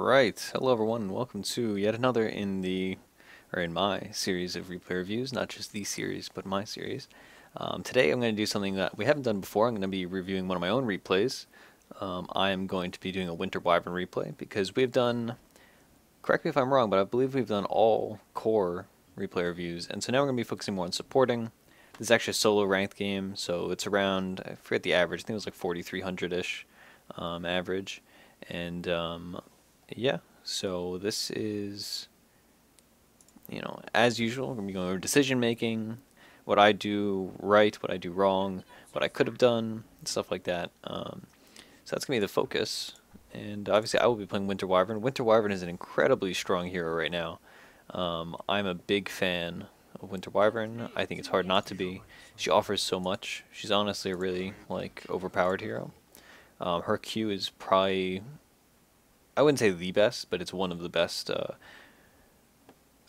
Alright, hello everyone, and welcome to yet another in my series of replay reviews, not just the series, but my series. Today I'm going to do something that we haven't done before. I'm going to be reviewing one of my own replays. I am going to be doing a Winter Wyvern replay, because we've done, correct me if I'm wrong, but I believe we've done all core replay reviews, and so now we're going to be focusing more on supporting. This is actually a solo ranked game, so it's around, I forget the average, I think it was like 4,300-ish average, and yeah, so this is, as usual, we're going to be going over decision making, what I do right, what I do wrong, what I could have done, stuff like that. So that's going to be the focus. And obviously I will be playing Winter Wyvern. Winter Wyvern is an incredibly strong hero right now. I'm a big fan of Winter Wyvern. I think it's hard not to be. She offers so much. She's honestly a really, overpowered hero. Her Q is probably, I wouldn't say the best, but it's one of the best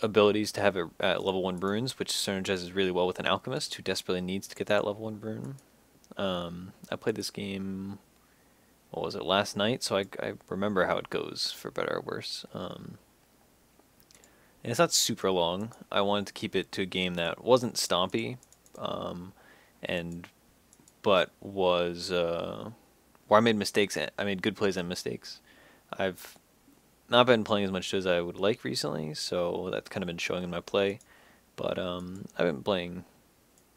abilities to have at level 1 runes, which synergizes really well with an alchemist who desperately needs to get that level 1 rune. I played this game, what was it, last night, so I remember how it goes, for better or worse. And it's not super long. I wanted to keep it to a game that wasn't stompy, but was where I made mistakes. I made good plays and mistakes. I've not been playing as much as I would like recently, so that's kind of been showing in my play. But I've been playing,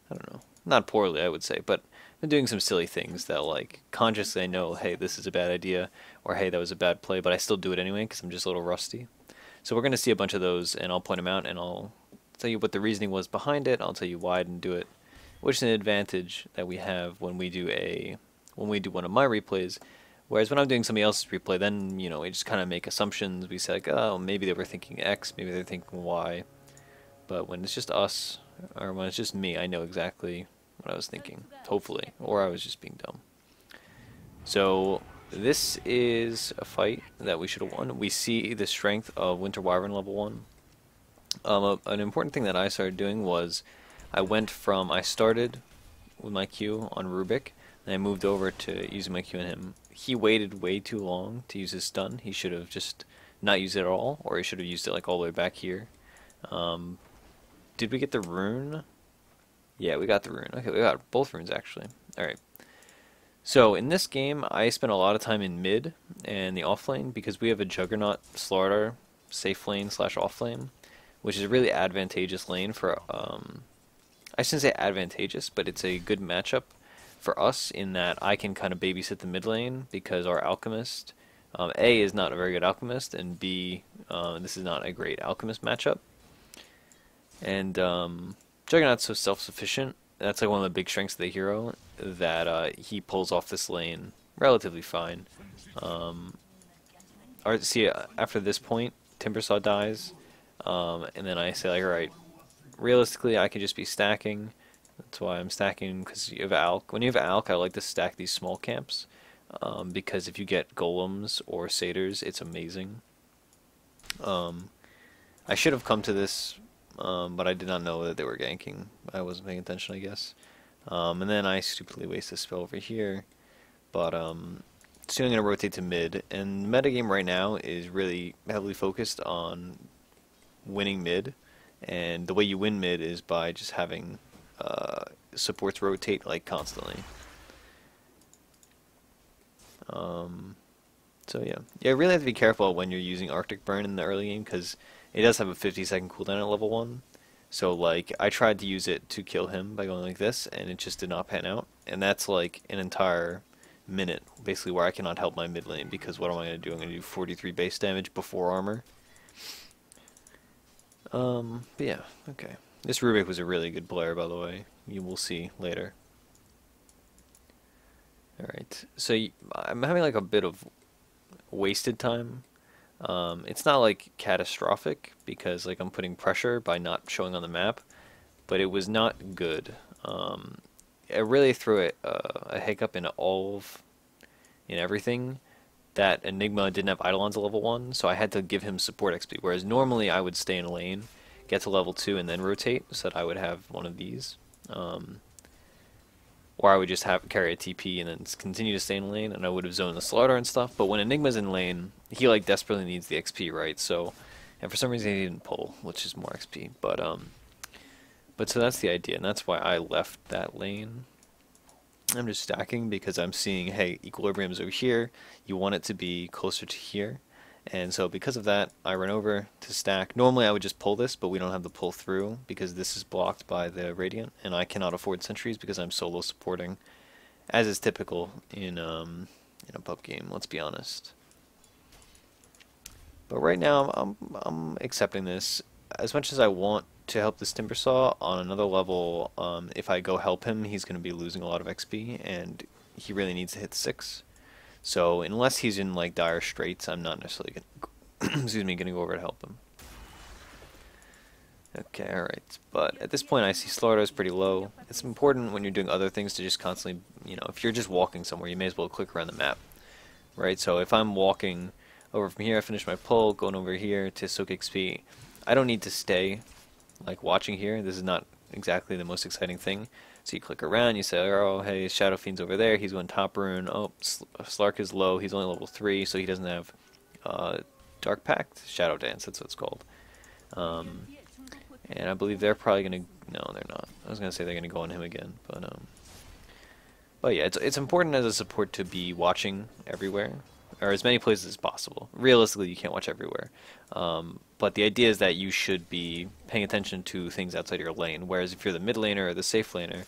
I don't know, not poorly I would say, but I've been doing some silly things that consciously I know, hey, this is a bad idea, or hey, that was a bad play, but I still do it anyway because I'm just a little rusty. So we're going to see a bunch of those, and I'll point them out, and I'll tell you what the reasoning was behind it. I'll tell you why I didn't do it, which is an advantage that we have when we do one of my replays. Whereas when I'm doing somebody else's replay, then, we just kind of make assumptions. We say, oh, maybe they were thinking X, maybe they're thinking Y. But when it's just us, or when it's just me, I know exactly what I was thinking, hopefully. Or I was just being dumb. So, this is a fight that we should have won. We see the strength of Winter Wyvern level 1. An important thing that I started doing was, I started with my Q on Rubik, and I moved over to using my Q on him. He waited way too long to use his stun. He should have just not used it at all, or he should have used it all the way back here. Did we get the rune? Yeah, we got the rune. Okay, we got both runes actually. Alright. So in this game, I spent a lot of time in mid and the off lane because we have a Juggernaut Slardar safe lane / off lane, which is a really advantageous lane for, I shouldn't say advantageous, but it's a good matchup for us in that I can kind of babysit the mid lane because our alchemist, A, is not a very good alchemist, and B, this is not a great alchemist matchup. And Juggernaut's so self-sufficient. That's one of the big strengths of the hero, that he pulls off this lane relatively fine. After this point, Timbersaw dies, and then I say, alright, realistically I could just be stacking. That's why I'm stacking, because you have Alk. When you have Alk, I like to stack these small camps, because if you get golems or satyrs, it's amazing. I should have come to this, but I did not know that they were ganking. I wasn't paying attention, I guess. And then I stupidly waste a spell over here. But soon I'm going to rotate to mid, and the metagame right now is really heavily focused on winning mid, and the way you win mid is by just having supports rotate constantly. So yeah, you really have to be careful when you're using Arctic Burn in the early game because it does have a 50-second cooldown at level 1. So I tried to use it to kill him by going like this, and it just did not pan out. And that's an entire minute basically where I cannot help my mid lane because what am I going to do? I'm going to do 43 base damage before armor. But yeah, okay. This Rubik was a really good player, by the way. You will see later. Alright, so I'm having a bit of wasted time. It's not catastrophic because I'm putting pressure by not showing on the map, but it was not good. It really threw a hiccup in everything. That Enigma didn't have Eidolons at level 1, so I had to give him support XP, whereas normally I would stay in lane, get to level 2, and then rotate, so that I would have one of these. or I would just have carry a TP and then continue to stay in lane, and I would have zoned the slaughter and stuff. But when Enigma's in lane, he like desperately needs the XP, right? So, and for some reason he didn't pull, which is more XP. But so that's the idea, and that's why I left that lane. I'm just stacking because I'm seeing, hey, equilibrium's over here. You want it to be closer to here. And so because of that, I run over to stack. Normally I would just pull this, but we don't have the pull through because this is blocked by the Radiant, and I cannot afford sentries because I'm solo supporting, as is typical in a pub game, let's be honest. But right now, I'm accepting this. As much as I want to help this Timbersaw, on another level, if I go help him, he's going to be losing a lot of XP, and he really needs to hit 6. So unless he's in like dire straits, I'm not necessarily gonna, excuse me, gonna go over to help him. Okay, alright. But at this point I see Slaughter is pretty low. It's important when you're doing other things to just constantly, if you're just walking somewhere, you may as well click around the map. Right? So if I'm walking over from here, I finish my pull, going over here to soak XP, I don't need to stay like watching here. This is not exactly the most exciting thing. So you click around, you say, oh, hey, Shadow Fiend's over there, he's going top rune, oh, Slark is low, he's only level 3, so he doesn't have Dark Pact? Shadow Dance, that's what it's called. And I believe they're probably going to, no, they're not. I was going to say they're going to go on him again, but yeah, it's important as a support to be watching everywhere, or as many places as possible. Realistically, you can't watch everywhere. But the idea is that you should be paying attention to things outside your lane, whereas if you're the mid laner or the safe laner,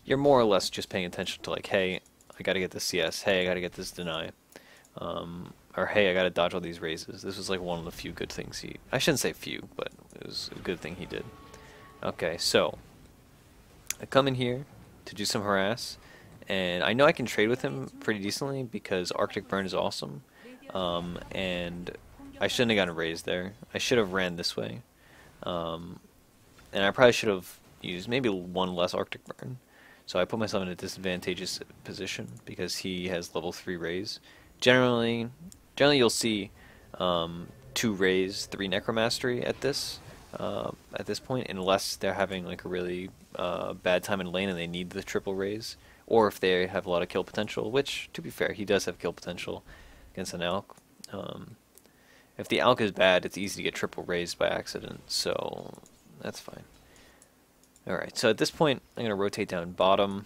you're more or less just paying attention to like, hey, I gotta get this CS, hey, I gotta get this deny, or hey, I gotta dodge all these raises. This was like one of the few good things I shouldn't say few, but it was a good thing he did. Okay, so I come in here to do some harass, and I know I can trade with him pretty decently because Arctic Burn is awesome, and I shouldn't have gotten raised there. I should have ran this way, and I probably should have used maybe one less Arctic Burn. So I put myself in a disadvantageous position because he has level 3 raise. Generally you'll see 2 raise, 3 necromastery at this point, unless they're having like a really bad time in lane and they need the triple raise, or if they have a lot of kill potential. Which, to be fair, he does have kill potential against an Alk. If the Alk is bad, it's easy to get triple raised by accident, so that's fine. Alright, so at this point, I'm going to rotate down bottom,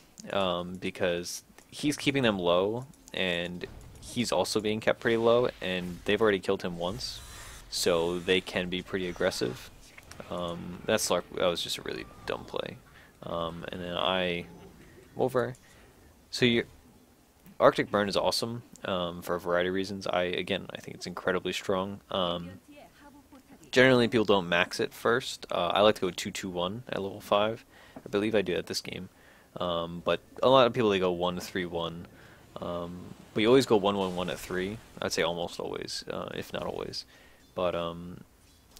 because he's keeping them low, and he's also being kept pretty low, and they've already killed him once, so they can be pretty aggressive. That was just a really dumb play. And then I over. So Arctic Burn is awesome for a variety of reasons. I think it's incredibly strong. Generally, people don't max it first. I like to go 2-2-1 at level 5. I believe I do at this game. But a lot of people, they go 1-3-1. But you always go 1-1-1 at 3. I'd say almost always, if not always. But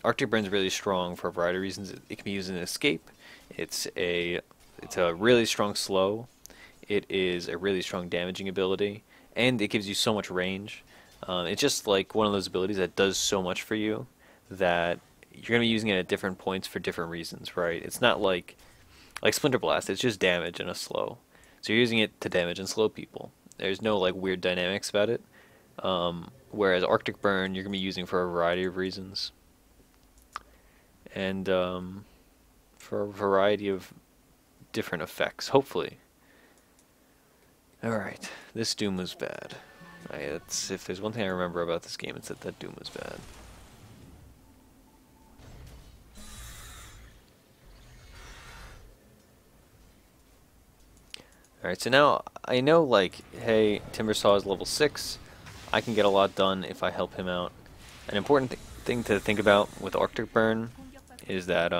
Arctic Burn's really strong for a variety of reasons. It can be used in an escape. It's a really strong slow. It is a really strong damaging ability, and it gives you so much range. It's just like one of those abilities that does so much for you that you're going to be using it at different points for different reasons, right? It's not like Splinter Blast, it's just damage and a slow. So you're using it to damage and slow people. There's no like weird dynamics about it. Whereas Arctic Burn, you're going to be using for a variety of reasons. And for a variety of different effects, hopefully. Alright, this Doom was bad. If there's one thing I remember about this game, it's that Doom was bad. Alright, so now I know, like, hey, Timbersaw is level 6. I can get a lot done if I help him out. An important thing to think about with Arctic Burn is that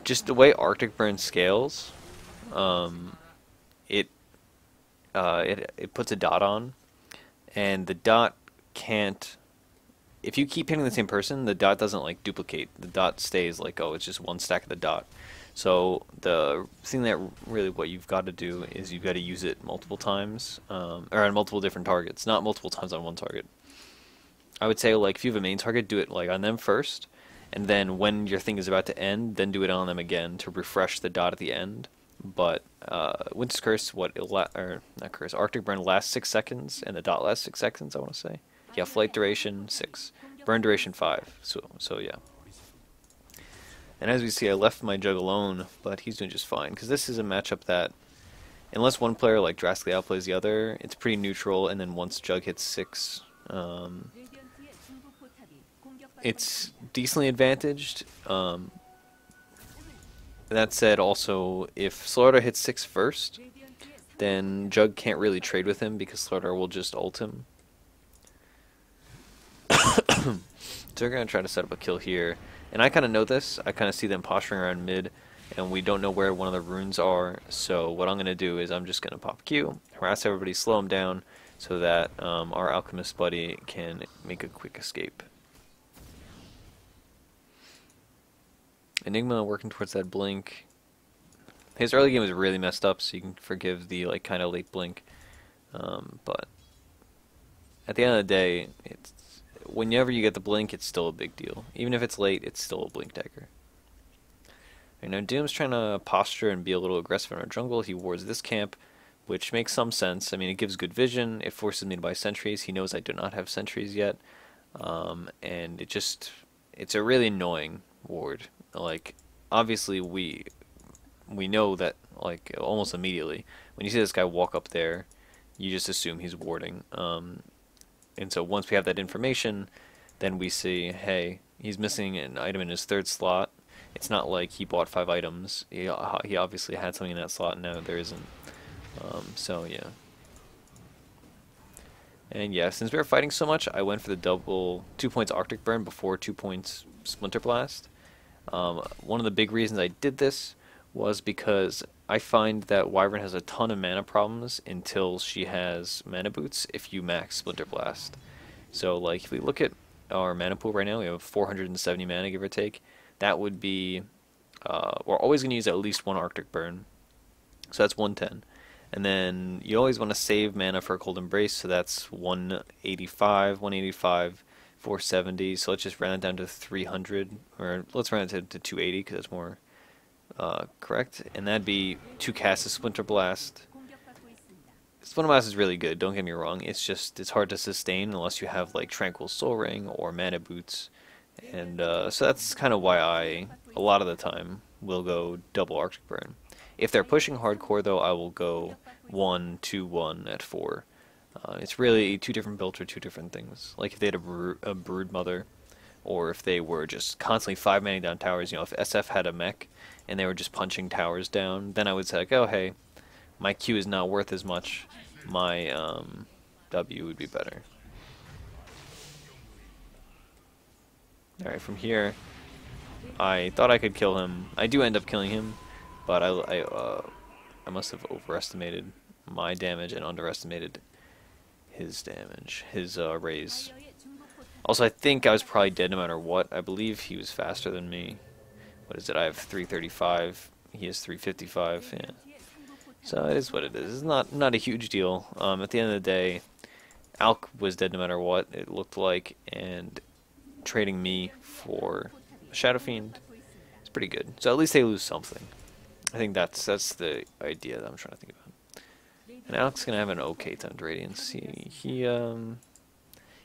just the way Arctic Burn scales, it puts a dot on, and the dot can't. If you keep hitting the same person, the dot doesn't like duplicate. The dot stays like, oh, it's just one stack of the dot. So the thing that really what you've got to do is you've got to use it multiple times, or on multiple different targets, not multiple times on one target. I would say, like, if you have a main target, do it like on them first, and then when your thing is about to end, then do it on them again to refresh the dot at the end. but Winter's Curse, or not Curse, Arctic Burn lasts 6 seconds, and the dot lasts 6 seconds, I want to say. Yeah, flight duration 6, burn duration 5. So yeah. And as we see, I left my Jug alone, but he's doing just fine, because this is a matchup that, unless one player like drastically outplays the other, it's pretty neutral, and then once Jug hits 6, it's decently advantaged. That said, also, if Slardar hits 6 first, then Jug can't really trade with him because Slardar will just ult him. So we're going to try to set up a kill here. And I kind of know this. I kind of see them posturing around mid, and we don't know where one of the runes are. So what I'm going to do is I'm just going to pop Q, harass everybody, slow them down, so that our alchemist buddy can make a quick escape. Enigma working towards that blink. His early game was really messed up, so you can forgive the like kind of late blink. But at the end of the day, it's whenever you get the blink, it's still a big deal. Even if it's late, it's still a blink dagger. Right now, Doom's trying to posture and be a little aggressive in our jungle. He wards this camp, which makes some sense. I mean, it gives good vision. It forces me to buy sentries. He knows I do not have sentries yet, and it's a really annoying ward. Like, obviously we know that, like, almost immediately when you see this guy walk up there, you just assume he's warding. And so once we have that information, then we see, hey, he's missing an item in his 3rd slot. It's not like he bought 5 items. He obviously had something in that slot, and now there isn't. So yeah. And yeah, since we were fighting so much, I went for the double 2 points Arctic Burn before 2 points Splinter Blast. One of the big reasons I did this was because I find that Wyvern has a ton of mana problems until she has mana boots if you max Splinter Blast. So like if we look at our mana pool right now, we have 470 mana give or take. That would be, we're always going to use at least 1 Arctic Burn. So that's 110. And then you always want to save mana for a Cold Embrace, so that's 185, 470, so let's just round it down to 300, or let's round it to 280 because that's more correct, and that'd be 2 casts of Splinter Blast. Splinter Blast is really good, don't get me wrong, it's hard to sustain unless you have like Tranquil Soul Ring or Mana Boots, and so that's kind of why I, a lot of the time, will go double Arctic Burn. If they're pushing hardcore though, I will go 1-2-1 at 4. It's really 2 different builds for 2 different things. Like if they had a Brood Mother, or if they were just constantly 5-manning down towers, you know, if SF had a mech and they were just punching towers down, then I would say like, oh hey, my Q is not worth as much, my W would be better. Alright, from here, I thought I could kill him. I do end up killing him, but I must have overestimated my damage and underestimated his damage, his raise. Also, I think I was probably dead no matter what. I believe he was faster than me. What is it? I have 335. He has 355. Yeah. So it is what it is. It's not a huge deal. At the end of the day, Alk was dead no matter what, it looked like, and trading me for a Shadow Fiend is pretty good. So at least they lose something. I think that's the idea that I'm trying to think about. And Alk's gonna have an okay timed Radiance. He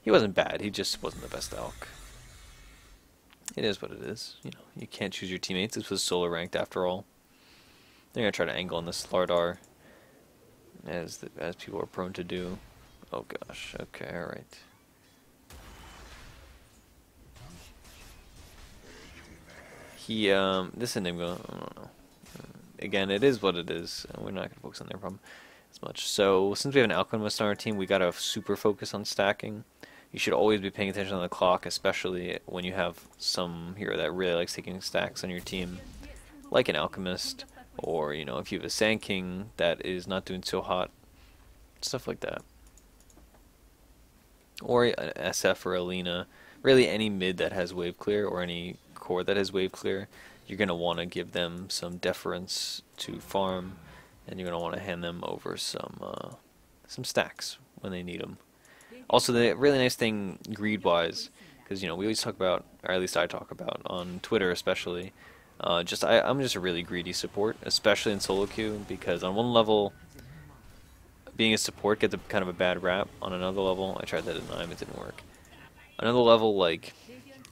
wasn't bad. He just wasn't the best Alk. It is what it is. You know, you can't choose your teammates. This was solo ranked after all. They're gonna try to angle on this Slardar, as people are prone to do. Oh gosh. Okay. All right. This Enigma, I don't know. Again, it is what it is. We're not gonna focus on their problem as much. So since we have an Alchemist on our team, we gotta super focus on stacking. You should always be paying attention on the clock, especially when you have some hero that really likes taking stacks on your team, like an Alchemist, or you know, if you have a Sand King that is not doing so hot, stuff like that. Or an SF or a Lina, really any mid that has wave clear, or any core that has wave clear, you're going to want to give them some deference to farm, and you're going to want to hand them over some stacks when they need them. Also, the really nice thing greed-wise, because you know we always talk about, or at least I talk about on Twitter especially, I'm just a really greedy support, especially in solo queue, because on one level, being a support gets a kind of a bad rap. On another level, I tried that at 9, it didn't work. Another level, like,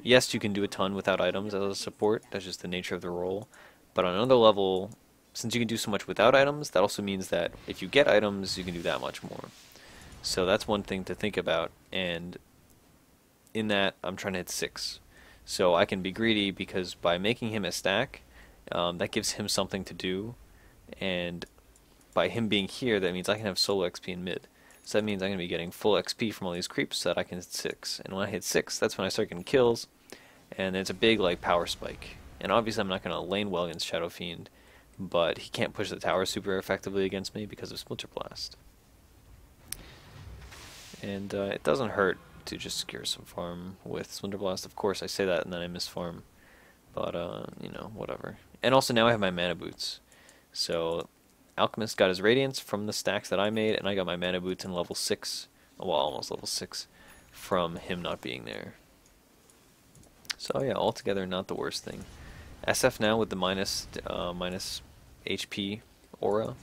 yes, you can do a ton without items as a support. That's just the nature of the role. But on another level, since you can do so much without items, that also means that if you get items, you can do that much more. So that's one thing to think about. And in that, I'm trying to hit 6. So I can be greedy because by making him a stack, that gives him something to do. And by him being here, that means I can have solo XP in mid. So that means I'm going to be getting full XP from all these creeps so that I can hit 6. And when I hit 6, that's when I start getting kills. And it's a big like power spike. And obviously I'm not going to lane well against Shadow Fiend, but he can't push the tower super effectively against me because of Splinter Blast. And it doesn't hurt to just secure some farm with Splinter Blast. Of course, I say that and then I miss farm. But, you know, whatever. And also now I have my mana boots. So Alchemist got his Radiance from the stacks that I made, and I got my mana boots in level 6, well, almost level 6, from him not being there. So yeah, altogether not the worst thing. SF now with the minus HP aura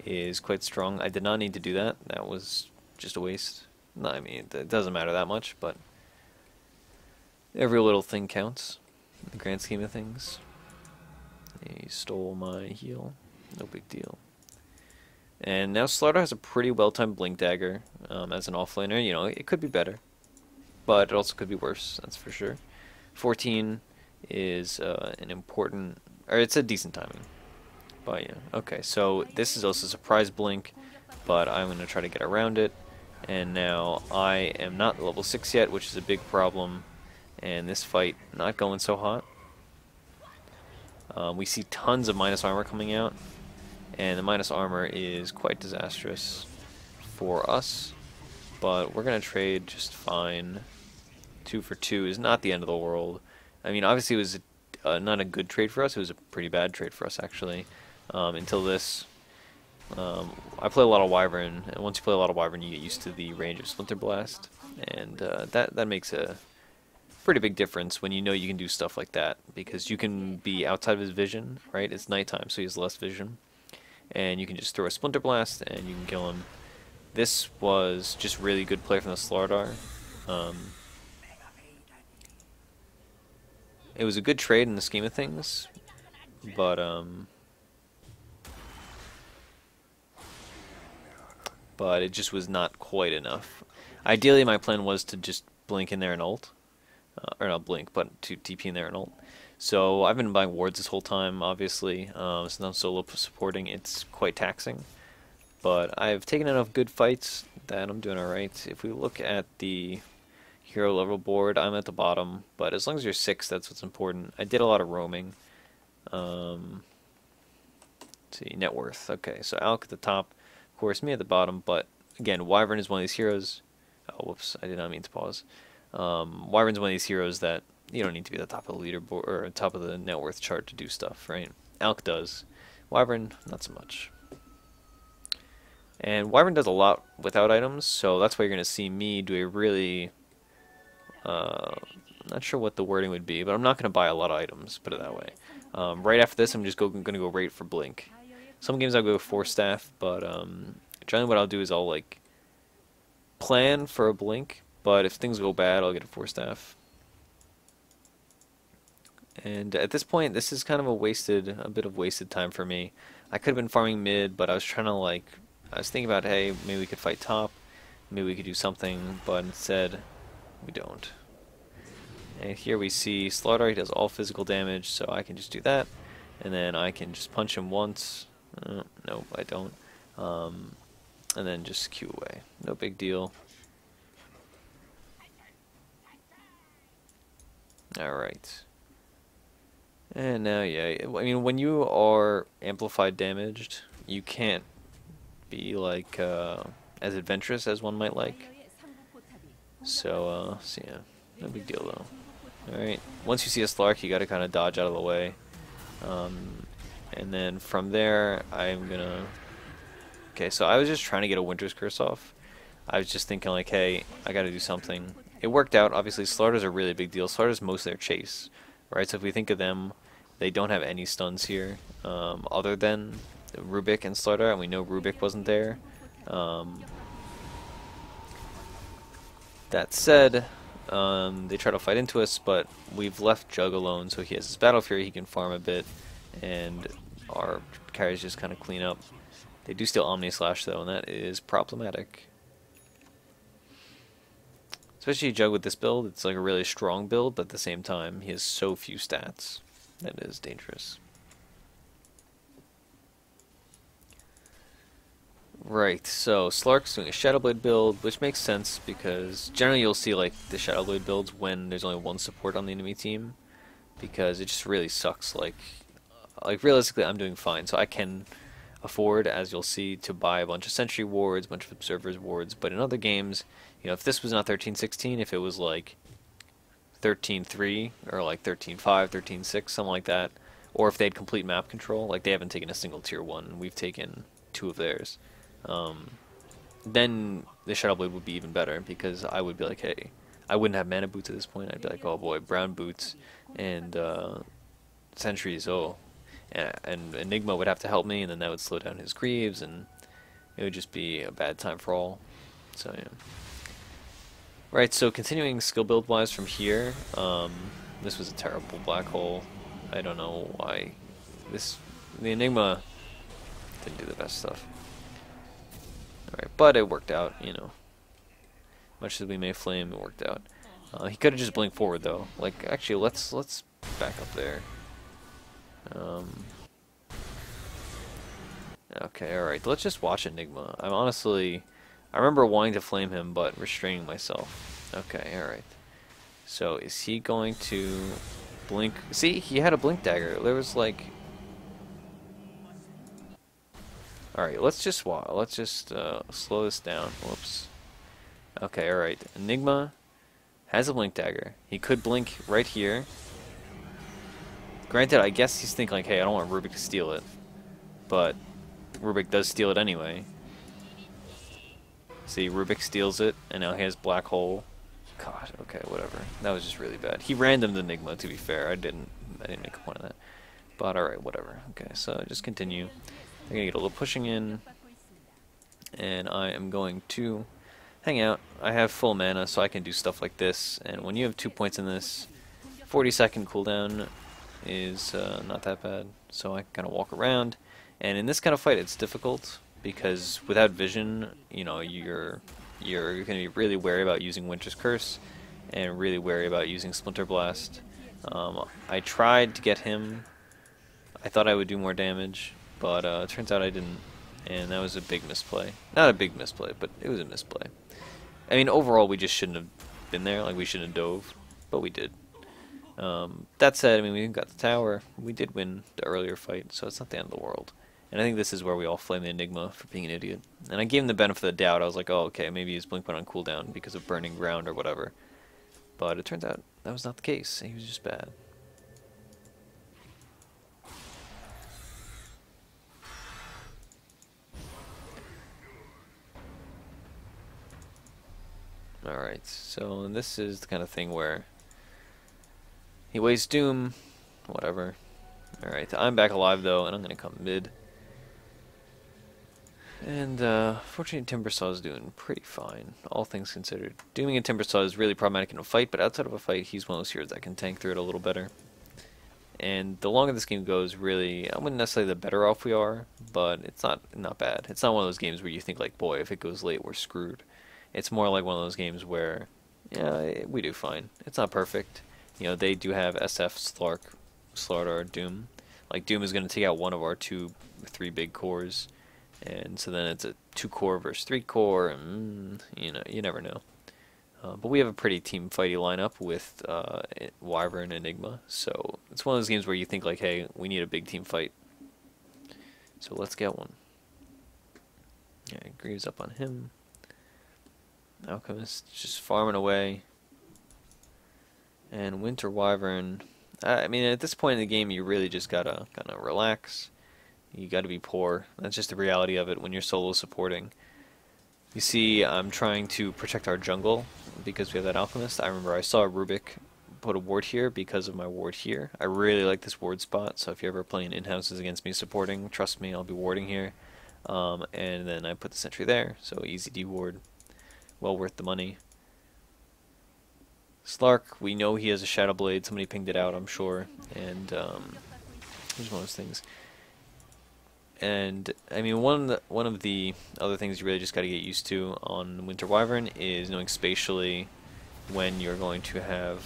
is quite strong. I did not need to do that. That was just a waste. No, I mean, it doesn't matter that much, but every little thing counts in the grand scheme of things. He stole my heal. No big deal. And now Slaughter has a pretty well-timed Blink Dagger as an offlaner. You know, it could be better, but it also could be worse, that's for sure. 14 is an important, or it's a decent timing. But yeah, okay, so this is also a surprise Blink, but I'm going to try to get around it. And now I am not level 6 yet, which is a big problem. And this fight not going so hot. We see tons of minus armor coming out. And the minus armor is quite disastrous for us. But we're going to trade just fine. 2 for 2 is not the end of the world. I mean, obviously it was not a good trade for us. It was a pretty bad trade for us, actually. Until this. I play a lot of Wyvern, and once you play a lot of Wyvern, you get used to the range of Splinter Blast. And that makes a pretty big difference when you know you can do stuff like that. Because you can be outside of his vision, right? It's nighttime, so he has less vision. And you can just throw a Splinter Blast, and you can kill him. This was just really good play from the Slardar. It was a good trade in the scheme of things, but it just was not quite enough. Ideally, my plan was to just blink in there and ult. Or not blink, but to TP in there and ult. So I've been buying wards this whole time, obviously. Since I'm solo supporting, it's quite taxing. But I've taken enough good fights that I'm doing alright. If we look at the hero level board, I'm at the bottom. But as long as you're 6, that's what's important. I did a lot of roaming. Let's see, net worth. Okay, so Alk at the top. Of course, me at the bottom, but again, Wyvern is one of these heroes. Oh, whoops, I did not mean to pause. Wyvern's one of these heroes that you don't need to be at the top of the leaderboard or top of the net worth chart to do stuff, right? Alk does. Wyvern, not so much. And Wyvern does a lot without items, so that's why you're going to see me do a really... not sure what the wording would be, but I'm not going to buy a lot of items, put it that way. Right after this, I'm just going to go right for Blink. Some games I'll go 4 staff, but generally what I'll do is I'll like plan for a Blink, but if things go bad, I'll get a 4 staff. And at this point, this is kind of a bit of wasted time for me. I could have been farming mid, but I was thinking about, hey, maybe we could fight top, maybe we could do something, but instead, we don't. And here we see Slaughter, he does all physical damage, so I can just do that, and then I can just punch him once. Nope, I don't. And then just Q away. No big deal. Alright. And now, yeah, I mean, when you are amplified damaged, you can't be like as adventurous as one might like. So yeah, no big deal though. Alright, once you see a Slark, you gotta kind of dodge out of the way. And then from there, I'm gonna... Okay, so I was just trying to get a Winter's Curse off. I was just thinking like, hey, I gotta do something. It worked out. Obviously, Slardars are really a big deal. Slardars most of their chase, right? So if we think of them They don't have any stuns here, other than Rubik and Slaughter, and we know Rubik wasn't there. That said, they try to fight into us, but we've left Jug alone, so he has his Battle Fury, he can farm a bit, and our carries just kind of clean up. They do steal Omni Slash though, and that is problematic. Especially Jug with this build, it's like a really strong build, but at the same time, he has so few stats. That is dangerous. Right, so Slark's doing a Shadowblade build, which makes sense because generally you'll see like the Shadowblade builds when there's only one support on the enemy team, because it just really sucks. Like realistically, I'm doing fine, so I can afford, as you'll see, to buy a bunch of Sentry wards, a bunch of Observers wards. But in other games, you know, if this was not 13-16, if it was like 13-3 or like 13-5, 13-6, something like that, or if they had complete map control, like they haven't taken a single tier 1, we've taken 2 of theirs. Then the Shadowblade would be even better, because I would be like, hey, I wouldn't have mana boots at this point. I'd be like, oh boy, brown boots and sentries, oh, and Enigma would have to help me, and then that would slow down his Greaves, and it would just be a bad time for all. So yeah. Right, so continuing skill build wise from here, this was a terrible black hole. I don't know why the Enigma didn't do the best stuff. Alright, but it worked out, you know. Much as we may flame, it worked out. He could have just blinked forward though. Like, actually, let's back up there. Okay, alright, let's just watch Enigma. I remember wanting to flame him, but restraining myself. Okay, alright. So, is he going to blink? See, he had a blink dagger. There was like... Alright, let's just slow this down. Whoops. Okay, alright. Enigma has a blink dagger. He could blink right here. Granted, I guess he's thinking like, hey, I don't want Rubik to steal it. But Rubik does steal it anyway. See, Rubik steals it, and now he has Black Hole. God, okay, whatever. That was just really bad. He randomed Enigma, to be fair. I didn't make a point of that. But alright, whatever. Okay, so just continue. I'm going to get a little pushing in, and I am going to hang out. I have full mana, so I can do stuff like this, and when you have 2 points in this, 40-second cooldown is not that bad, so I can kind of walk around. And in this kind of fight, it's difficult, because without vision, you know, you're going to be really wary about using Winter's Curse, and really wary about using Splinter Blast. I tried to get him. I thought I would do more damage, but it turns out I didn't, and that was a big misplay. Not a big misplay, but it was a misplay. I mean, overall, we just shouldn't have been there. Like, we shouldn't have dove, but we did. That said, I mean, we got the tower. We did win the earlier fight, so it's not the end of the world. And I think this is where we all flame the Enigma for being an idiot. And I gave him the benefit of the doubt. I was like, oh, okay, maybe his blink went on cooldown because of burning ground or whatever. But it turns out that was not the case. He was just bad. Alright, so this is the kind of thing where he wastes Doom, whatever. Alright, I'm back alive though, and I'm going to come mid. And fortunately Timbersaw is doing pretty fine, all things considered. Dooming a Timbersaw is really problematic in a fight, but outside of a fight, he's one of those heroes that can tank through it a little better. And the longer this game goes, really, I wouldn't necessarily the better off we are, but it's not bad. It's not one of those games where you think like, boy, if it goes late, we're screwed. It's more like one of those games where, yeah, we do fine. It's not perfect. You know, they do have SF, Slark, Slardar, Doom. Like, Doom is going to take out one of our 3 big cores. And so then it's a 2-core versus 3-core, and, you know, you never know. But we have a pretty team fighty lineup with Wyvern and Enigma. So it's one of those games where you think, like, hey, we need a big team fight. So let's get one. Yeah, Greaves up on him. Alchemist just farming away. And Winter Wyvern, I mean, at this point in the game, you really just gotta kind of relax. You gotta be poor. That's just the reality of it when you're solo supporting. You see, I'm trying to protect our jungle because we have that Alchemist. I remember I saw Rubik put a ward here because of my ward here. I really like this ward spot, so if you're ever playing in-houses against me supporting, trust me, I'll be warding here. And then I put the sentry there, so easy D-ward. Well worth the money. Slark, we know he has a Shadow Blade. Somebody pinged it out, I'm sure. And here's one of those things. And I mean, one of the other things you really just got to get used to on Winter Wyvern is knowing spatially when you're going to have.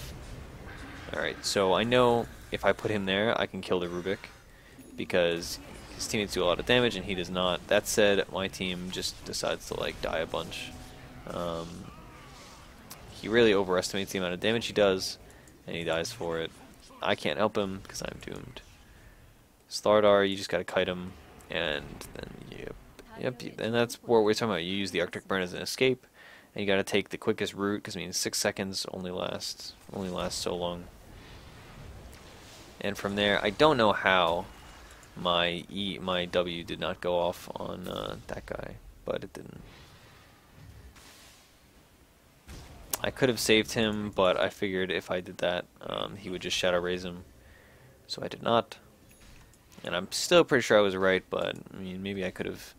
Alright, so I know if I put him there, I can kill the Rubik because his teammates do a lot of damage and he does not. That said, my team just decides to like die a bunch. He really overestimates the amount of damage he does, and he dies for it. I can't help him because I'm doomed. Slardar, you just gotta kite him, and then yep, and that's what we're talking about. You use the Arctic Burn as an escape, and you gotta take the quickest route because I mean 6 seconds only lasts so long. And from there, I don't know how my W did not go off on that guy, but it didn't. I could have saved him, but I figured if I did that, he would just Shadow Raise him. So I did not. And I'm still pretty sure I was right, but I mean, maybe I could have.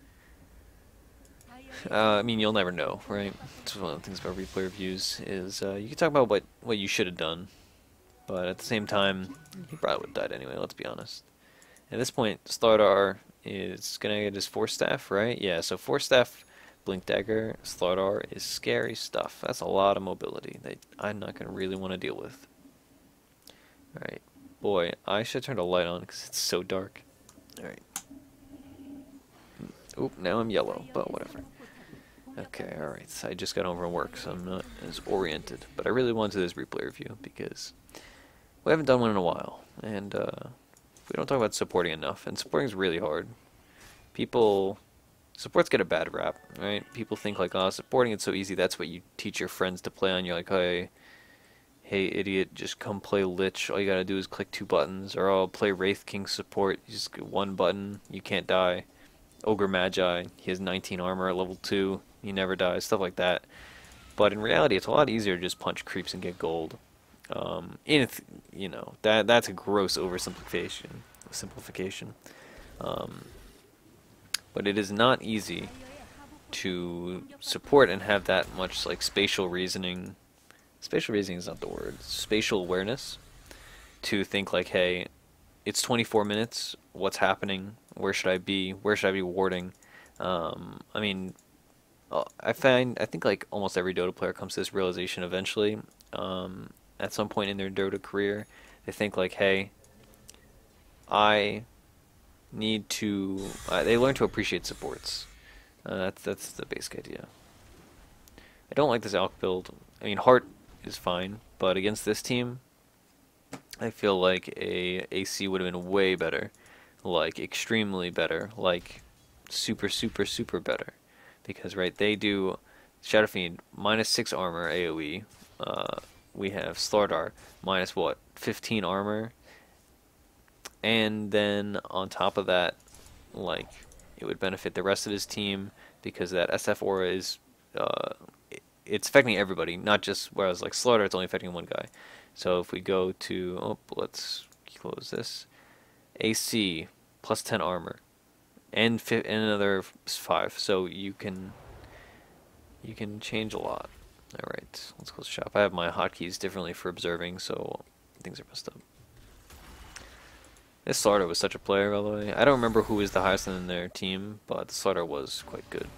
I mean, you'll never know, right? It's one of the things about replay reviews is you can talk about what you should have done, but at the same time, he probably would have died anyway. Let's be honest. At this point, Slardar is gonna get his Force Staff, right? Yeah. So Force Staff. Blink Dagger, Slardar is scary stuff. That's a lot of mobility that I'm not going to really want to deal with. Alright. Boy, I should turn the light on because it's so dark. Alright. Oop, now I'm yellow, but whatever. Okay, alright. So I just got over work, so I'm not as oriented. But I really wanted this replay review because we haven't done one in a while. And we don't talk about supporting enough. And supporting is really hard. Supports get a bad rap, right? People think like, oh, supporting it's so easy, that's what you teach your friends to play on. You're like, hey idiot, just come play Lich. All you gotta do is click 2 buttons. Or I'll play Wraith King support. You just get 1 button, you can't die. Ogre Magi, he has 19 armor at level 2, he never dies, stuff like that. But in reality, it's a lot easier to just punch creeps and get gold. You know, that's a gross oversimplification. But it is not easy to support and have that much like spatial reasoning. Spatial reasoning is not the word. Spatial awareness to think like, hey, it's 24 minutes. What's happening? Where should I be? Where should I be warding? I mean, I think like almost every Dota player comes to this realization eventually. At some point in their Dota career, they think like, hey, I need to they learn to appreciate supports. That's the basic idea. I don't like this Alk build. I mean, Heart is fine, but against this team, I feel like a AC would have been way better, like extremely better, like super better, because right, they do Shadow Fiend -6 armor AOE. We have Slardar minus what, 15 armor. And then on top of that, like, it would benefit the rest of his team because that SF aura is, it's affecting everybody, not just, whereas like Slaughter, it's only affecting 1 guy. So if we go to, let's close this, AC plus 10 armor, and another 5, so you can change a lot. All right, let's close shop. I have my hotkeys differently for observing, so things are messed up. This Slardar was such a player, by the way. I don't remember who was the highest in their team, but the Slardar was quite good.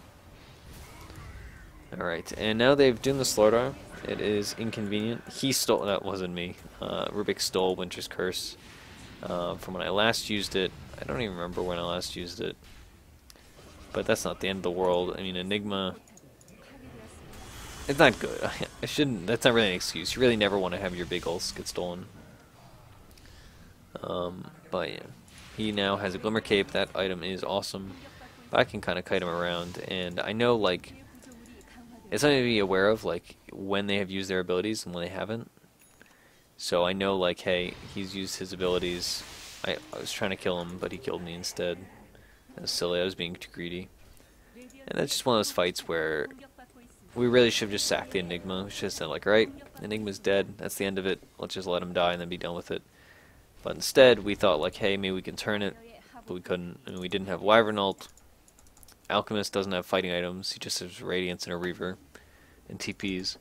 Alright, and now they've done the Slardar. It is inconvenient. He stole, that wasn't me. Rubik stole Winter's Curse from when I last used it. I don't even remember when I last used it. But that's not the end of the world. I mean, Enigma, it's not good. I shouldn't, that's not really an excuse. You really never want to have your big ults get stolen. But yeah, he now has a Glimmer Cape. That item is awesome. But I can kind of kite him around, and I know like it's something to be aware of, like when they have used their abilities and when they haven't. So I know like, hey, he's used his abilities. I was trying to kill him, but he killed me instead. That was silly. I was being too greedy. And that's just one of those fights where we really should have just sacked the Enigma. We should have said, like, right, Enigma's dead. That's the end of it. Let's just let him die and then be done with it. But instead, we thought, like, hey, maybe we can turn it. But we couldn't. I mean, we didn't have Wyvern ult. Alchemist doesn't have fighting items. He just has Radiance and a Reaver. And TPs.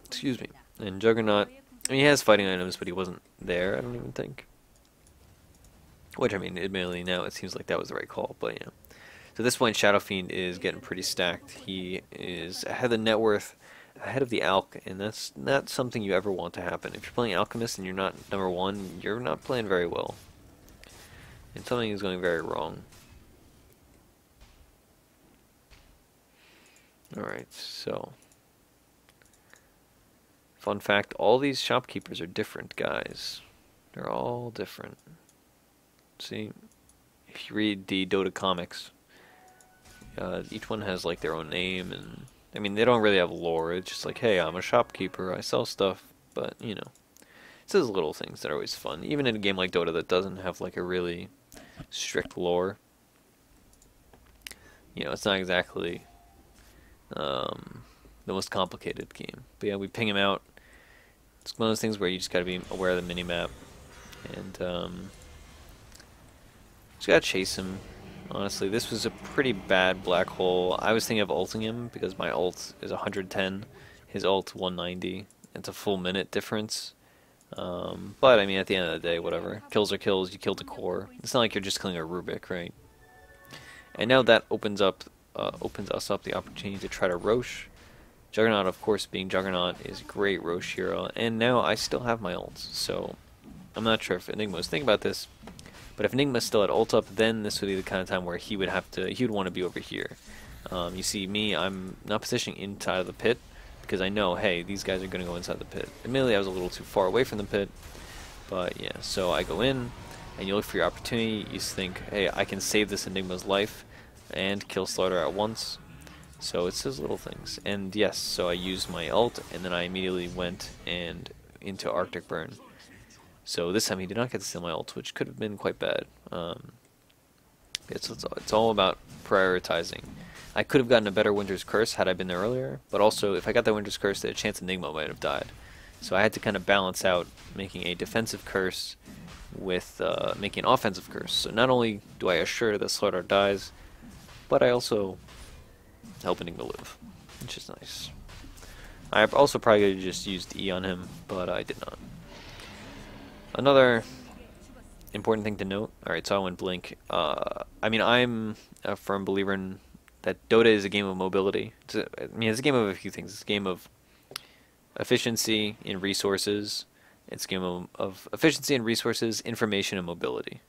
Excuse me. And Juggernaut, I mean, he has fighting items, but he wasn't there, I don't even think. Which, I mean, admittedly, now it seems like that was the right call, but yeah. So at this point, Shadow Fiend is getting pretty stacked. He is ahead of the net worth, ahead of the Alch, and that's not something you ever want to happen. If you're playing Alchemist and you're not number 1, you're not playing very well. And something is going very wrong. Alright, so... Fun fact, all these shopkeepers are different, guys. They're all different. See, if you read the Dota comics, each one has like their own name, and I mean they don't really have lore. It's just like, hey, I'm a shopkeeper, I sell stuff, but you know, it's those little things that are always fun. Even in a game like Dota that doesn't have like a really strict lore, you know, it's not exactly the most complicated game. But yeah, we ping him out. It's one of those things where you just gotta be aware of the minimap, and just gotta chase him. Honestly, this was a pretty bad black hole. I was thinking of ulting him because my ult is 110, his ult 190. It's a full minute difference. But I mean, at the end of the day, whatever. Kills are kills. You killed the core. It's not like you're just killing a Rubik, right? And now that opens us up the opportunity to try to Roche. Juggernaut, of course, being Juggernaut, is a great Roche hero. And now I still have my ults, so I'm not sure if Enigma was thinking about this. But if Enigma still had ult up, then this would be the kind of time where he would want to be over here. You see me, I'm not positioning inside of the pit, because I know, hey, these guys are going to go inside the pit. Admittedly, I was a little too far away from the pit, but yeah, so I go in, and you look for your opportunity, you think, hey, I can save this Enigma's life, and kill Slaughter at once. So it's those little things. And yes, so I used my ult, and then I immediately went and into Arctic Burn. So this time he did not get to steal my ult, which could have been quite bad. It's all about prioritizing. I could have gotten a better Winter's Curse had I been there earlier, but also if I got that Winter's Curse, there's a chance Enigma might have died. So I had to kind of balance out making a defensive curse with making an offensive curse. So not only do I assure that Slaughter dies, but I also help Enigma live, which is nice. I also probably could have just used E on him, but I did not. Another important thing to note, alright, so I went Blink. I mean, I'm a firm believer in that Dota is a game of mobility. It's a game of a few things. It's a game of efficiency in resources. It's a game of efficiency in resources, information, and mobility.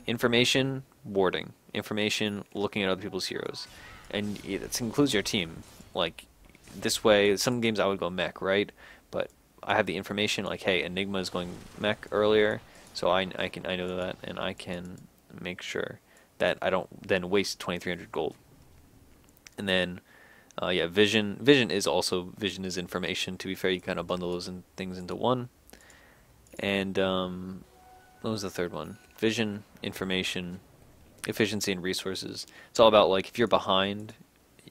Information, warding. Information, looking at other people's heroes. And it includes your team. Like, this way, some games I would go mech, right? But I have the information, like, hey, Enigma is going mech earlier, so I know that, and I can make sure that I don't then waste 2,300 gold. And then, yeah, vision. Vision is information. To be fair, you kind of bundle those things into one. And what was the third one? Vision, information, efficiency, and resources. It's all about, like, if you're behind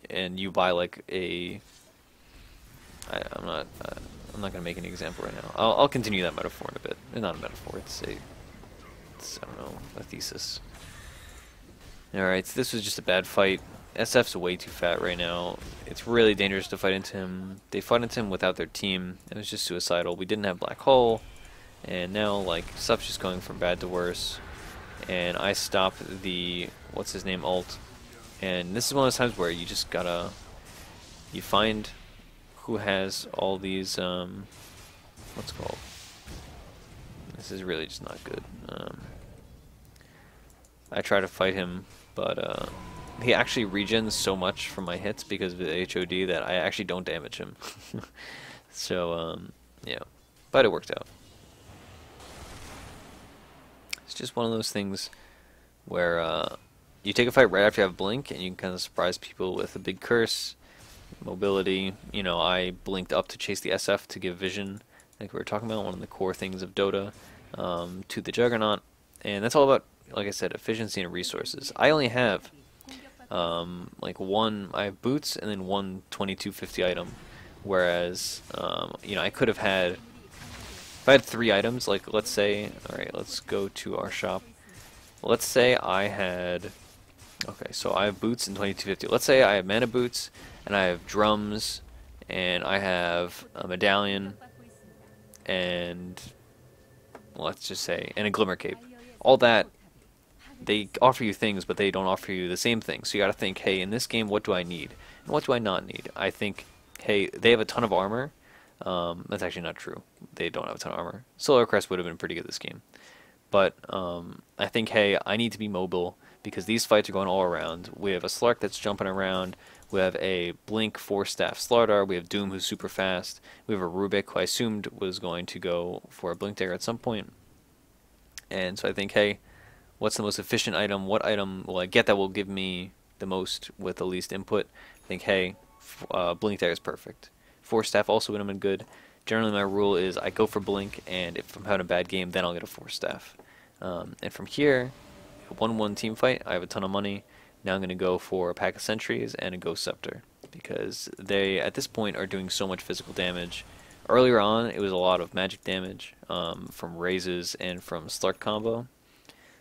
and you buy like I'm not going to make an example right now. I'll continue that metaphor in a bit. It's not a metaphor. It's I don't know, a thesis. Alright, so this was just a bad fight. SF's way too fat right now. It's really dangerous to fight into him. They fought into him without their team. It was just suicidal. We didn't have Black Hole. And now, like, stuff's just going from bad to worse. And I stopped the, what's his name, ult. And this is one of those times where you just gotta, you find who has all these, what's it called? This is really just not good. I try to fight him, but he actually regens so much from my hits because of the HOD that I actually don't damage him. So, yeah. But it worked out. It's just one of those things where you take a fight right after you have Blink, and you can kind of surprise people with a big curse. Mobility, you know, I blinked up to chase the SF to give vision, like we were talking about, one of the core things of Dota, to the Juggernaut. And that's all about, like I said, efficiency and resources. I only have Like one, I have boots and then one 2250 item. Whereas, you know, I could have had, if I had 3 items, like let's say, alright, let's go to our shop. Let's say I had, okay, so I have boots and 2250. Let's say I have mana boots and I have drums and I have a medallion and let's just say, and a glimmer cape. All that, they offer you things, but they don't offer you the same thing. So you gotta think, hey, in this game, what do I need? And what do I not need? I think, hey, they have a ton of armor. That's actually not true. They don't have a ton of armor. Solar Crest would have been pretty good this game. But I think, hey, I need to be mobile because these fights are going all around. We have a Slark that's jumping around. We have a Blink 4-staff Slardar. We have Doom who's super fast. We have a Rubik who I assumed was going to go for a Blink Dagger at some point. And so I think, hey, what's the most efficient item? What item will I get that will give me the most with the least input? I think, hey, Blink Dagger is perfect. 4-staff also would have been good. Generally, my rule is I go for Blink, and if I'm having a bad game, then I'll get a 4-staff. And from here, 1-1 team fight, I have a ton of money. Now I'm going to go for a pack of sentries and a Ghost Scepter because they, at this point, are doing so much physical damage. Earlier on, it was a lot of magic damage from raises and from Slark combo.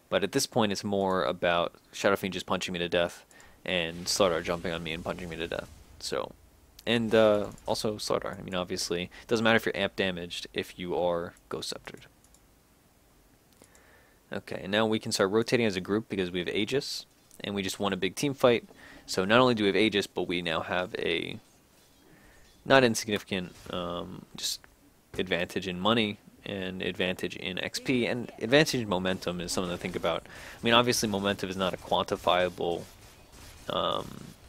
But at this point, it's more about Shadow Fiend just punching me to death and Slardar jumping on me and punching me to death. So, and also Slardar. I mean, obviously, it doesn't matter if you're amp damaged if you are Ghost Sceptered. Okay, and now we can start rotating as a group because we have Aegis, and we just won a big team fight. So not only do we have Aegis, but we now have a not insignificant just advantage in money and advantage in XP and advantage in momentum is something to think about. I mean, obviously momentum is not a quantifiable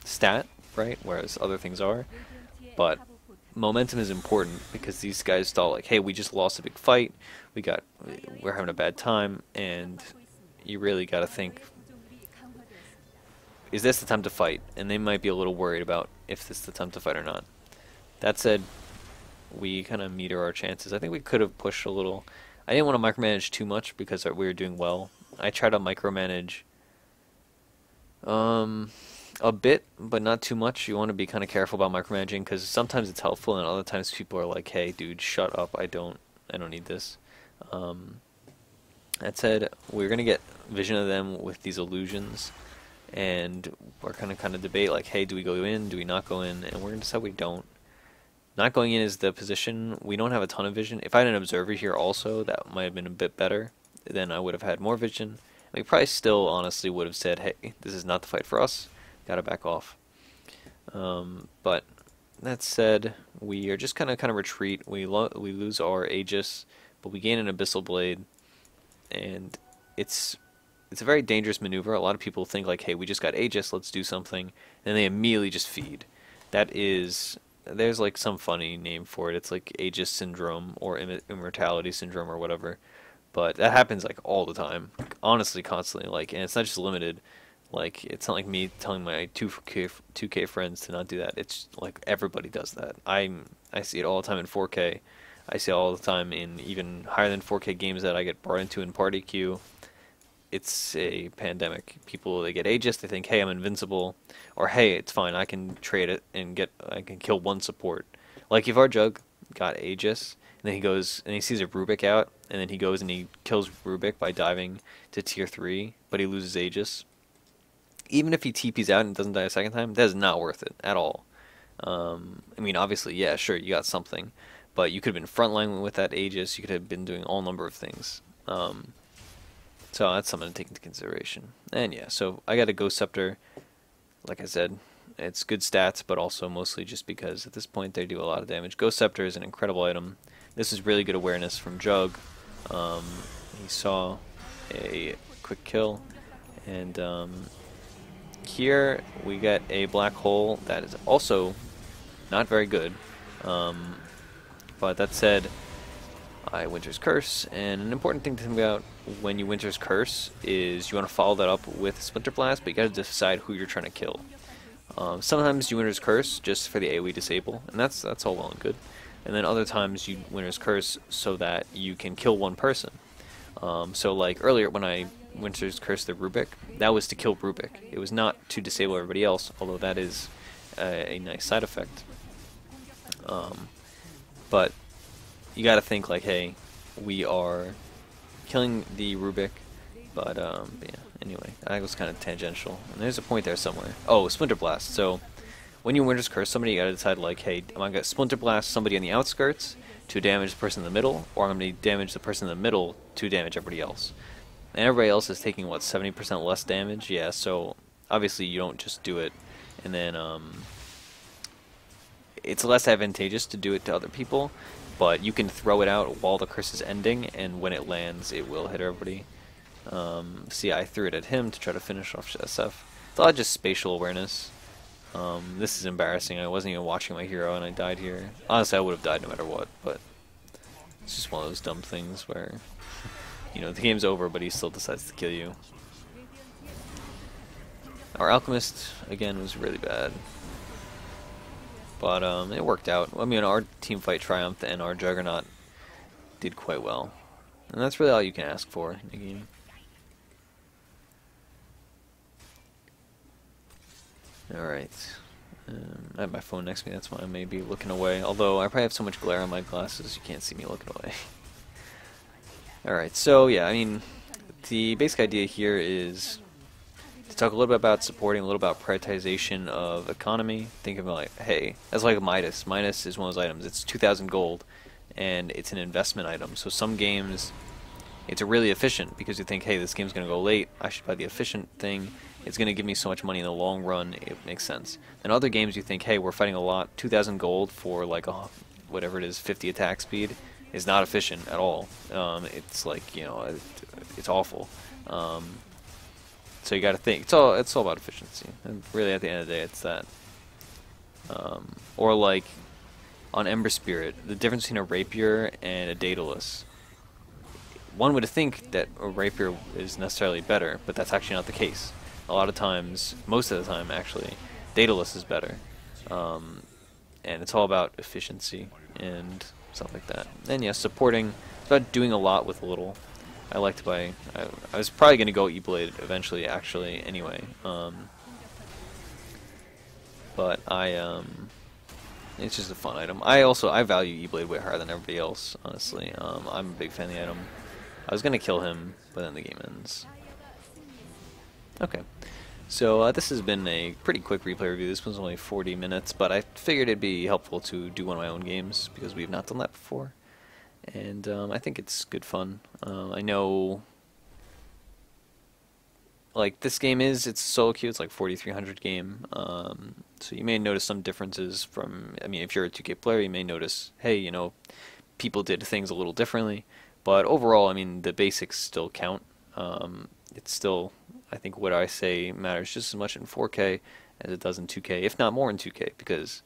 stat, right? Whereas other things are, but momentum is important because these guys thought like, hey, we just lost a big fight, we're having a bad time, and you really got to think, is this the time to fight? And they might be a little worried about if this is the time to fight or not. That said, we kind of meter our chances. I think we could have pushed a little. I didn't want to micromanage too much because we were doing well. I tried to micromanage a bit, but not too much. You want to be kind of careful about micromanaging because sometimes it's helpful, and other times people are like, "Hey, dude, shut up! I don't need this." That said, we're gonna get vision of them with these illusions, and we're gonna kind of debate like, "Hey, do we go in? Do we not go in?" And we're gonna decide we don't. Not going in is the position. We don't have a ton of vision. If I had an observer here also, that might have been a bit better. Then I would have had more vision. We probably still honestly would have said, hey, this is not the fight for us. Gotta back off. But that said, we are just kind of retreat. We lose our Aegis, but we gain an Abyssal Blade. And it's a very dangerous maneuver. A lot of people think like, hey, we just got Aegis, let's do something. And they immediately just feed. That is... There's like some funny name for it. It's like Aegis Syndrome or Immortality Syndrome or whatever. But that happens like all the time. Honestly, constantly. Like, and it's not just limited. Like, it's not like me telling my 2K friends to not do that. It's like everybody does that. I see it all the time in 4K. I see it all the time in even higher than 4K games that I get brought into in party queue. It's a pandemic. People, they get Aegis, they think, hey, I'm invincible, or hey, it's fine, I can trade it and I can kill one support. Like if our Jug got Aegis, and then he goes and he sees a Rubik out, and then he goes and he kills Rubik by diving to tier 3, but he loses Aegis. Even if he TPs out and doesn't die a second time, that is not worth it at all. I mean, obviously, yeah, sure, you got something, but you could have been frontline with that Aegis. You could have been doing all number of things. So that's something to take into consideration. And yeah, so I got a Ghost Scepter. Like I said, it's good stats, but also mostly just because at this point they do a lot of damage. Ghost Scepter is an incredible item. This is really good awareness from Jug. He saw a quick kill. And here we get a black hole that is also not very good. But that said, I Winter's Curse, and an important thing to think about when you Winter's Curse is you want to follow that up with Splinter Blast, but you got to decide who you're trying to kill. Sometimes you Winter's Curse just for the AoE disable, and that's all well and good. And then other times you Winter's Curse so that you can kill one person. So like earlier when I Winter's Curse the Rubik, that was to kill Rubik. It was not to disable everybody else, although that is a nice side effect. But you got to think like, hey, we are killing the Rubik, but yeah. Anyway, I was kind of tangential. And there's a point there somewhere. Oh, Splinter Blast. So when you Winter's Curse somebody, you got to decide like, hey, am I going to Splinter Blast somebody on the outskirts to damage the person in the middle, or I'm going to damage the person in the middle to damage everybody else. And everybody else is taking, what, 70% less damage? Yeah, so obviously you don't just do it, and then it's less advantageous to do it to other people, but you can throw it out while the curse is ending, and when it lands, it will hit everybody. See, I threw it at him to try to finish off SF. It's a lot of just spatial awareness. This is embarrassing. I wasn't even watching my hero and I died here. Honestly, I would have died no matter what, but it's just one of those dumb things where, you know, the game's over, but he still decides to kill you. Our Alchemist, again, was really bad. But it worked out. I mean, our team fight triumphed and our Juggernaut did quite well. And that's really all you can ask for in a game. Alright. I have my phone next to me, that's why I may be looking away. Although I probably have so much glare on my glasses you can't see me looking away. Alright, so yeah, I mean, the basic idea here is to talk a little bit about supporting, a little about prioritization of economy. Think of it like, hey, that's like a Midas. Midas is one of those items. It's 2,000 gold, and it's an investment item. So some games, it's really efficient because you think, hey, this game's going to go late. I should buy the efficient thing. It's going to give me so much money in the long run. It makes sense. And other games, you think, hey, we're fighting a lot. 2,000 gold for like whatever it is, 50 attack speed is not efficient at all. It's like, you know, it's awful. So you got to think. It's all about efficiency. And really, at the end of the day, it's that. Or like on Ember Spirit, the difference between a rapier and a Daedalus. One would think that a rapier is necessarily better, but that's actually not the case. A lot of times, most of the time actually, Daedalus is better. And it's all about efficiency and stuff like that. And yeah, supporting, it's about doing a lot with little. I like to buy, I was probably going to go E-Blade eventually actually anyway. But it's just a fun item. I value E-Blade way higher than everybody else, honestly. I'm a big fan of the item. I was going to kill him, but then the game ends. Okay, so this has been a pretty quick replay review. This one's only 40 minutes, but I figured it'd be helpful to do one of my own games because we've not done that before. And I think it's good fun. I know, like, this game it's solo queue, it's like 4,300 game. So you may notice some differences from, I mean, if you're a 2K player, you may notice, hey, you know, people did things a little differently. But overall, I mean, the basics still count. It's still, I think what I say matters just as much in 4K as it does in 2K, if not more in 2K, because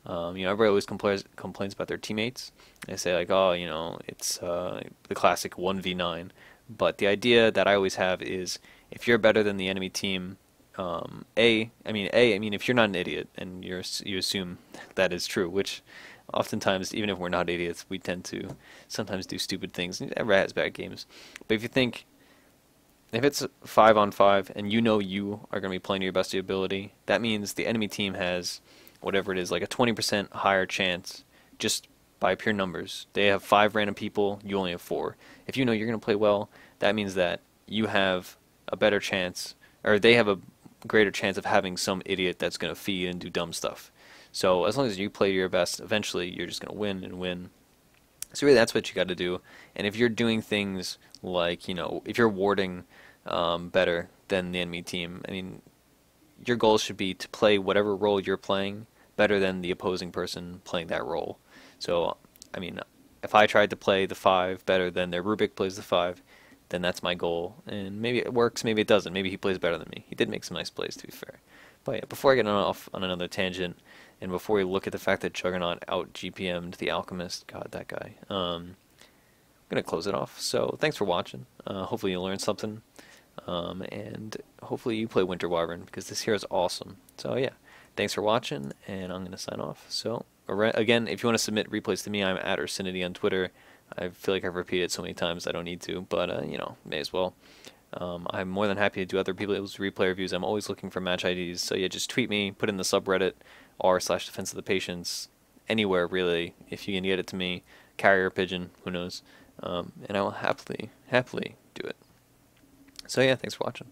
you know, everybody always complains about their teammates. They say like, oh, you know, it's the classic 1v9. But the idea that I always have is, if you're better than the enemy team, I mean, if you're not an idiot and you assume that is true, which oftentimes, even if we're not idiots, we tend to sometimes do stupid things. Everybody has bad games. But if you think, if it's 5-on-5 and you know you are going to be playing to your best of your ability, that means the enemy team has, whatever it is, like a 20% higher chance just by pure numbers. They have 5 random people, you only have 4. If you know you're going to play well, that means that you have a better chance, or they have a greater chance of having some idiot that's going to feed and do dumb stuff. So as long as you play your best, eventually you're just going to win and win. So really that's what you got to do. And if you're doing things like, you know, if you're warding better than the enemy team, I mean, your goal should be to play whatever role you're playing better than the opposing person playing that role. So, I mean, if I tried to play the 5 better than their Rubik plays the 5, then that's my goal. And maybe it works, maybe it doesn't. Maybe he plays better than me. He did make some nice plays, to be fair. But yeah, before I get off on another tangent, and before we look at the fact that Juggernaut out GPM'd the Alchemist, God, that guy, I'm going to close it off. So thanks for watching. Hopefully you learned something. And hopefully you play Winter Wyvern, because this here is awesome. So yeah, thanks for watching, and I'm going to sign off. So again, if you want to submit replays to me, I'm at Ursinity on Twitter. I feel like I've repeated it so many times I don't need to, but you know, may as well. I'm more than happy to do other people's replay reviews. I'm always looking for match IDs. So yeah, just tweet me, put in the subreddit r/defense of the patients, anywhere really. If you can get it to me, carrier pigeon, who knows, and I will happily do it. So yeah, thanks for watching.